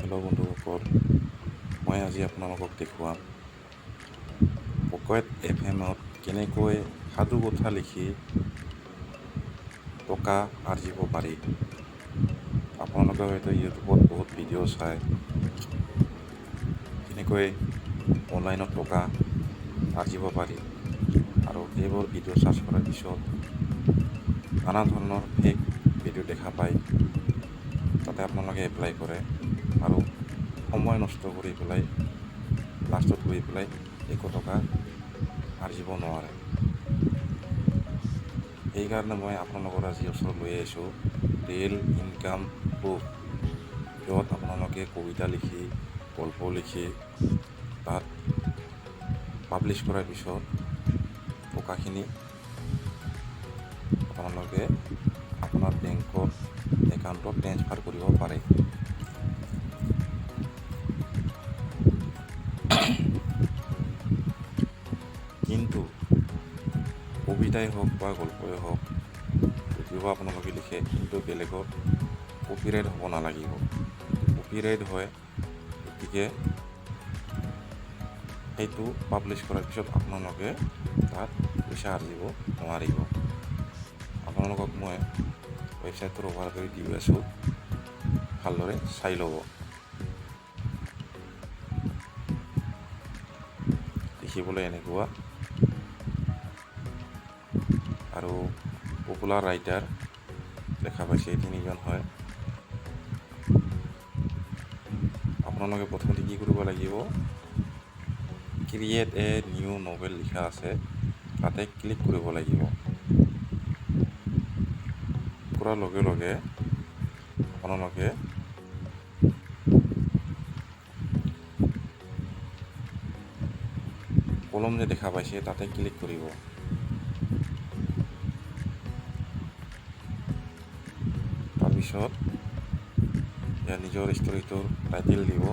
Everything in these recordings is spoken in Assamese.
হেল্ল' বন্ধুসকল, মই আজি আপোনালোকক দেখুৱাম পকেট FM-ত কেনেকৈ সাধু কথা লিখি টকা আৰ্জিব পাৰি। আপোনালোকে হয়তো ইউটিউবত বহুত ভিডিঅ' চায় কেনেকৈ অনলাইনত টকা আৰ্জিব পাৰি, আৰু এইবোৰ ভিডিঅ' চাৰ্চ কৰাৰ পিছত নানা ধৰণৰ ফেক ভিডিঅ' দেখা পায়। তাতে আপোনালোকে এপ্লাই কৰে আৰু সময় নষ্ট কৰি পেলাই লাষ্টত গৈ পেলাই 1 টকা আৰ্জিব নোৱাৰে। সেইকাৰণে মই আপোনালোকৰ আজি ওচৰত লৈ আহিছোঁ ৰিয়েল ইনকাম প্ৰুফ, য'ত আপোনালোকে কবিতা লিখি গল্প লিখি তাত পাব্লিছ কৰাৰ পিছত টকাখিনি আপোনালোকে আপোনাৰ বেংকৰ একাউণ্টত ট্ৰেন্সফাৰ কৰিব পাৰে। কিন্তু কবিতাই হওক বা গল্পই হওক, যদিও আপোনালোকে লিখে, কিন্তু বেলেগত কপিৰাইট হ'ব নালাগিব। কপিৰাইট হয়, গতিকে সেইটো পাব্লিছ কৰাৰ পিছত আপোনালোকে তাত পইচা আৰ্জিব নোৱাৰিব। আপোনালোকক মই ৱেবছাইটটোৰ অভাৰ কৰি দি আছোঁ, ভালদৰে চাই ল'ব। দেখিবলৈ এনেকুৱা, আৰু পপুলাৰ ৰাইটাৰ দেখা পাইছে 3জন হয়। আপোনালোকে প্ৰথমতে কি কৰিব লাগিব, ক্ৰিয়েট এ নিউ নভেল লিখা আছে, তাতে ক্লিক কৰিব লাগিব। কৰাৰ লগে লগে আপোনালোকে কলম যে দেখা পাইছে তাতে ক্লিক কৰিব। তাৰপিছত ইয়াৰ নিজৰ ষ্টৰিটোৰ টাইটেল দিব।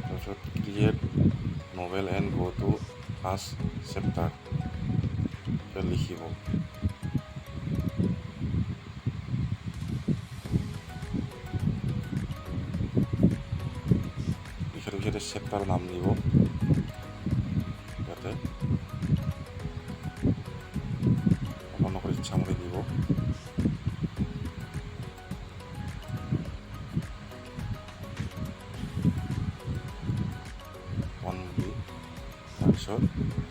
তাৰপিছত create novel and go to first chapter লিখিব। পিছতে চেপ্টাৰ নাম দিব। ইয়াতে আপোনালোকৰ ইচ্ছামতে দিব। তাৰপিছত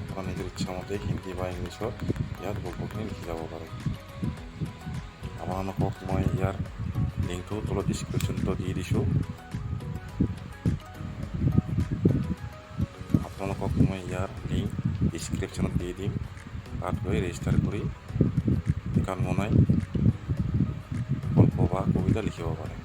আপোনাৰ নিজৰ ইচ্ছামতে হিন্দী বা ইংলিছত ইয়াত গল্পখিনি লিখি যাব পাৰে। আপোনালোকক মই ইয়াৰ লিংকটো তলত ডিছক্ৰিপশ্যনটো দি দিছোঁ। আপোনালোকক মই ইয়াৰ লিংক ডিছক্ৰিপশ্যনত দি দিম, তাত গৈ ৰেজিষ্টাৰ কৰি একাউণ্ট বনাই গল্প বা কবিতা লিখিব পাৰে।